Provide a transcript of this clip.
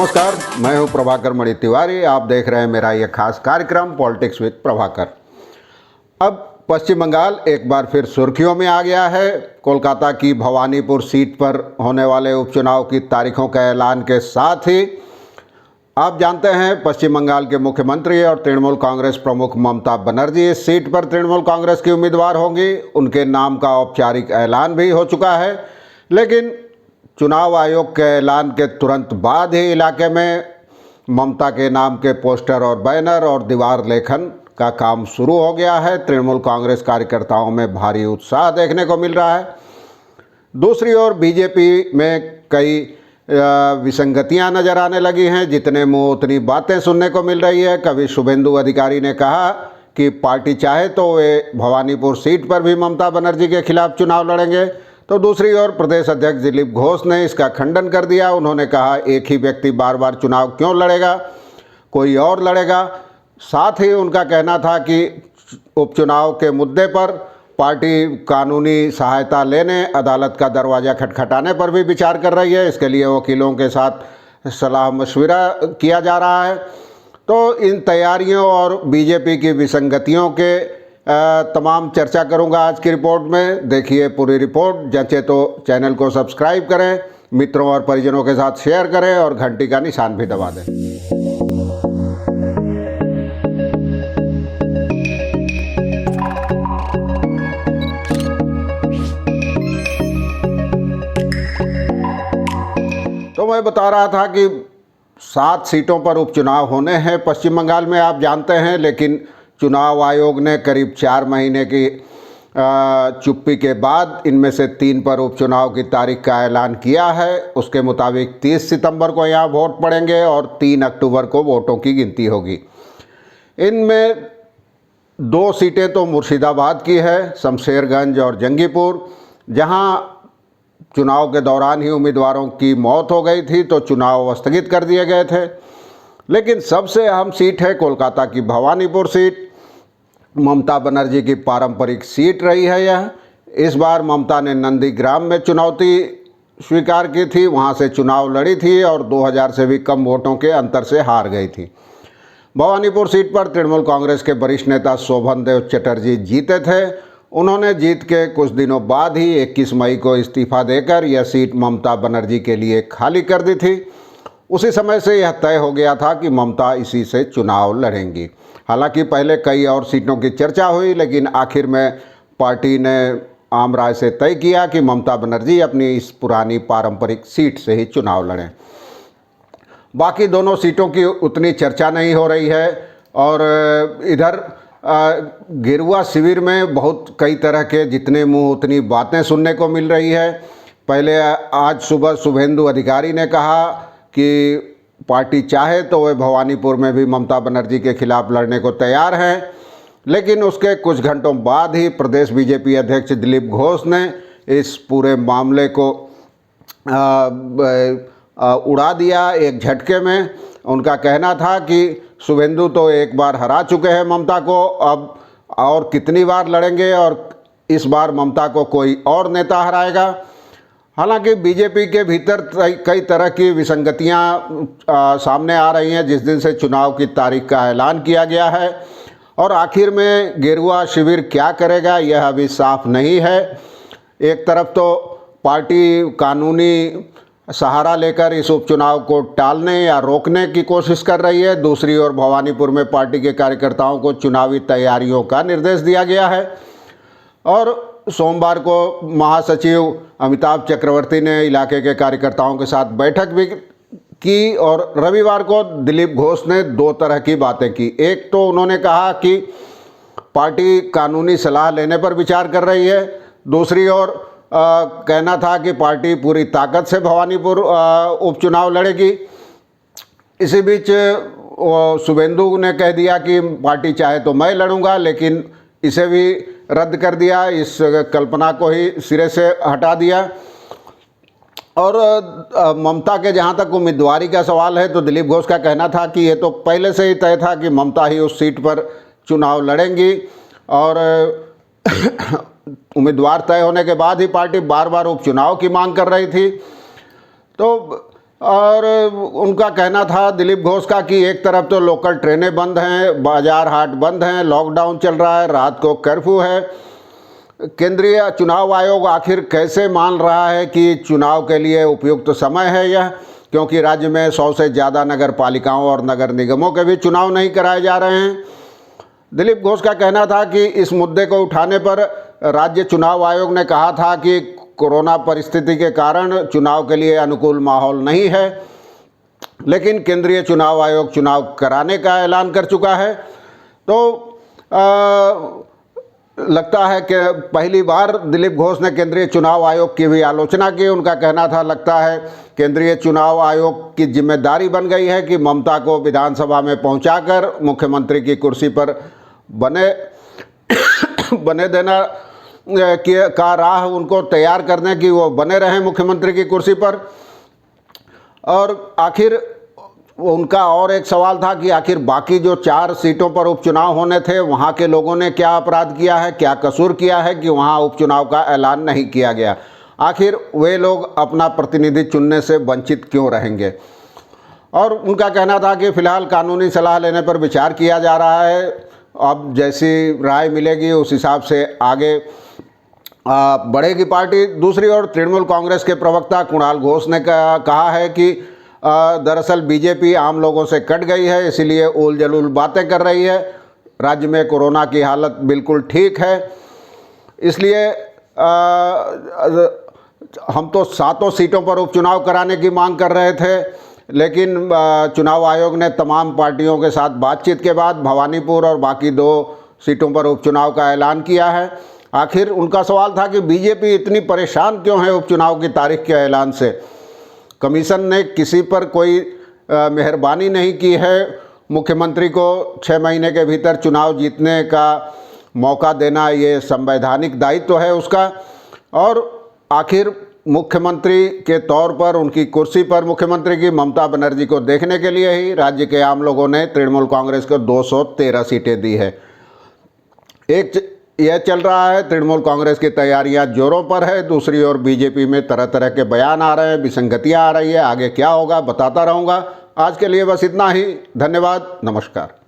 नमस्कार, मैं हूं प्रभाकर मणि तिवारी। आप देख रहे हैं मेरा यह खास कार्यक्रम पॉलिटिक्स विद प्रभाकर। अब पश्चिम बंगाल एक बार फिर सुर्खियों में आ गया है। कोलकाता की भवानीपुर सीट पर होने वाले उपचुनाव की तारीखों का ऐलान के साथ ही आप जानते हैं पश्चिम बंगाल के मुख्यमंत्री और तृणमूल कांग्रेस प्रमुख ममता बनर्जी इस सीट पर तृणमूल कांग्रेस की उम्मीदवार होंगी। उनके नाम का औपचारिक ऐलान भी हो चुका है, लेकिन चुनाव आयोग के ऐलान के तुरंत बाद ही इलाके में ममता के नाम के पोस्टर और बैनर और दीवार लेखन का काम शुरू हो गया है। तृणमूल कांग्रेस कार्यकर्ताओं में भारी उत्साह देखने को मिल रहा है। दूसरी ओर बीजेपी में कई विसंगतियां नजर आने लगी हैं। जितने मुंह उतनी बातें सुनने को मिल रही है। कवि शुभेंदु अधिकारी ने कहा कि पार्टी चाहे तो वे भवानीपुर सीट पर भी ममता बनर्जी के खिलाफ चुनाव लड़ेंगे, तो दूसरी ओर प्रदेश अध्यक्ष दिलीप घोष ने इसका खंडन कर दिया। उन्होंने कहा एक ही व्यक्ति बार बार चुनाव क्यों लड़ेगा, कोई और लड़ेगा। साथ ही उनका कहना था कि उपचुनाव के मुद्दे पर पार्टी कानूनी सहायता लेने अदालत का दरवाज़ा खटखटाने पर भी विचार कर रही है। इसके लिए वकीलों के साथ सलाह मशविरा किया जा रहा है। तो इन तैयारियों और बीजेपी की विसंगतियों के तमाम चर्चा करूंगा आज की रिपोर्ट में। देखिए पूरी रिपोर्ट। जैसे तो चैनल को सब्सक्राइब करें, मित्रों और परिजनों के साथ शेयर करें और घंटी का निशान भी दबा दें। तो मैं बता रहा था कि 7 सीटों पर उपचुनाव होने हैं पश्चिम बंगाल में, आप जानते हैं। लेकिन चुनाव आयोग ने करीब 4 महीने की चुप्पी के बाद इनमें से 3 पर उपचुनाव की तारीख का ऐलान किया है। उसके मुताबिक 30 सितंबर को यहाँ वोट पड़ेंगे और 3 अक्टूबर को वोटों की गिनती होगी। इनमें 2 सीटें तो मुर्शिदाबाद की है, शमशेरगंज और जंगीपुर, जहाँ चुनाव के दौरान ही उम्मीदवारों की मौत हो गई थी तो चुनाव स्थगित कर दिए गए थे। लेकिन सबसे अहम सीट है कोलकाता की भवानीपुर सीट। ममता बनर्जी की पारंपरिक सीट रही है यह। इस बार ममता ने नंदीग्राम में चुनौती स्वीकार की थी, वहां से चुनाव लड़ी थी और 2000 से भी कम वोटों के अंतर से हार गई थी। भवानीपुर सीट पर तृणमूल कांग्रेस के वरिष्ठ नेता शोभन देव चटर्जी जीते थे। उन्होंने जीत के कुछ दिनों बाद ही 21 मई को इस्तीफा देकर यह सीट ममता बनर्जी के लिए खाली कर दी थी। उसी समय से यह तय हो गया था कि ममता इसी से चुनाव लड़ेंगी। हालांकि पहले कई और सीटों की चर्चा हुई, लेकिन आखिर में पार्टी ने आम राय से तय किया कि ममता बनर्जी अपनी इस पुरानी पारंपरिक सीट से ही चुनाव लड़ें। बाकी दोनों सीटों की उतनी चर्चा नहीं हो रही है। और इधर गेरुआ शिविर में बहुत कई तरह के जितने मुंह उतनी बातें सुनने को मिल रही है। पहले आज सुबह शुभेंदु अधिकारी ने कहा कि पार्टी चाहे तो वे भवानीपुर में भी ममता बनर्जी के खिलाफ लड़ने को तैयार हैं। लेकिन उसके कुछ घंटों बाद ही प्रदेश बीजेपी अध्यक्ष दिलीप घोष ने इस पूरे मामले को उड़ा दिया एक झटके में। उनका कहना था कि शुभेंदु तो एक बार हरा चुके हैं ममता को, अब और कितनी बार लड़ेंगे और इस बार ममता को कोई और नेता हराएगा। हालांकि बीजेपी के भीतर कई तरह की विसंगतियां सामने आ रही हैं जिस दिन से चुनाव की तारीख का ऐलान किया गया है। और आखिर में गेरुआ शिविर क्या करेगा यह अभी साफ नहीं है। एक तरफ तो पार्टी कानूनी सहारा लेकर इस उपचुनाव को टालने या रोकने की कोशिश कर रही है, दूसरी ओर भवानीपुर में पार्टी के कार्यकर्ताओं को चुनावी तैयारियों का निर्देश दिया गया है। और सोमवार को महासचिव अमिताभ चक्रवर्ती ने इलाके के कार्यकर्ताओं के साथ बैठक भी की और रविवार को दिलीप घोष ने 2 तरह की बातें की। एक तो उन्होंने कहा कि पार्टी कानूनी सलाह लेने पर विचार कर रही है, दूसरी ओर कहना था कि पार्टी पूरी ताकत से भवानीपुर उपचुनाव लड़ेगी। इसी बीच शुभेंदु ने कह दिया कि पार्टी चाहे तो मैं लड़ूंगा, लेकिन इसे भी रद्द कर दिया, इस कल्पना को ही सिरे से हटा दिया। और ममता के जहां तक उम्मीदवारी का सवाल है तो दिलीप घोष का कहना था कि ये तो पहले से ही तय था कि ममता ही उस सीट पर चुनाव लड़ेंगी और उम्मीदवार तय होने के बाद ही पार्टी बार बार उपचुनाव की मांग कर रही थी। तो और उनका कहना था दिलीप घोष का कि एक तरफ तो लोकल ट्रेनें बंद हैं, बाजार हाट बंद हैं, लॉकडाउन चल रहा है, रात को कर्फ्यू है। केंद्रीय चुनाव आयोग आखिर कैसे मान रहा है कि चुनाव के लिए उपयुक्त समय है यह, क्योंकि राज्य में 100 से ज़्यादा नगर पालिकाओं और नगर निगमों के भी चुनाव नहीं कराए जा रहे हैं। दिलीप घोष का कहना था कि इस मुद्दे को उठाने पर राज्य चुनाव आयोग ने कहा था कि कोरोना परिस्थिति के कारण चुनाव के लिए अनुकूल माहौल नहीं है, लेकिन केंद्रीय चुनाव आयोग चुनाव कराने का ऐलान कर चुका है। तो लगता है कि पहली बार दिलीप घोष ने केंद्रीय चुनाव आयोग की भी आलोचना की। उनका कहना था, लगता है केंद्रीय चुनाव आयोग की जिम्मेदारी बन गई है कि ममता को विधानसभा में पहुंचाकर मुख्यमंत्री की कुर्सी पर बने देना का राह उनको तैयार करने की, वो बने रहें मुख्यमंत्री की कुर्सी पर। और आखिर उनका और एक सवाल था कि आखिर बाकी जो 4 सीटों पर उपचुनाव होने थे, वहाँ के लोगों ने क्या अपराध किया है, क्या कसूर किया है कि वहाँ उपचुनाव का ऐलान नहीं किया गया। आखिर वे लोग अपना प्रतिनिधि चुनने से वंचित क्यों रहेंगे। और उनका कहना था कि फ़िलहाल कानूनी सलाह लेने पर विचार किया जा रहा है, अब जैसी राय मिलेगी उस हिसाब से आगे बढ़ेगी पार्टी। दूसरी ओर तृणमूल कांग्रेस के प्रवक्ता कुणाल घोष ने कहा है कि दरअसल बीजेपी आम लोगों से कट गई है, इसीलिए उल जलूल बातें कर रही है। राज्य में कोरोना की हालत बिल्कुल ठीक है, इसलिए हम तो 7 सीटों पर उपचुनाव कराने की मांग कर रहे थे, लेकिन चुनाव आयोग ने तमाम पार्टियों के साथ बातचीत के बाद भवानीपुर और बाकी 2 सीटों पर उपचुनाव का ऐलान किया है। आखिर उनका सवाल था कि बीजेपी इतनी परेशान क्यों है उपचुनाव की तारीख के ऐलान से। कमीशन ने किसी पर कोई मेहरबानी नहीं की है। मुख्यमंत्री को 6 महीने के भीतर चुनाव जीतने का मौका देना ये संवैधानिक दायित्व है उसका। और आखिर मुख्यमंत्री के तौर पर उनकी कुर्सी पर मुख्यमंत्री की ममता बनर्जी को देखने के लिए ही राज्य के आम लोगों ने तृणमूल कांग्रेस को 213 सीटें दी है। यह चल रहा है, तृणमूल कांग्रेस की तैयारियां जोरों पर है। दूसरी ओर बीजेपी में तरह तरह के बयान आ रहे हैं, विसंगतियां आ रही है। आगे क्या होगा बताता रहूँगा। आज के लिए बस इतना ही। धन्यवाद, नमस्कार।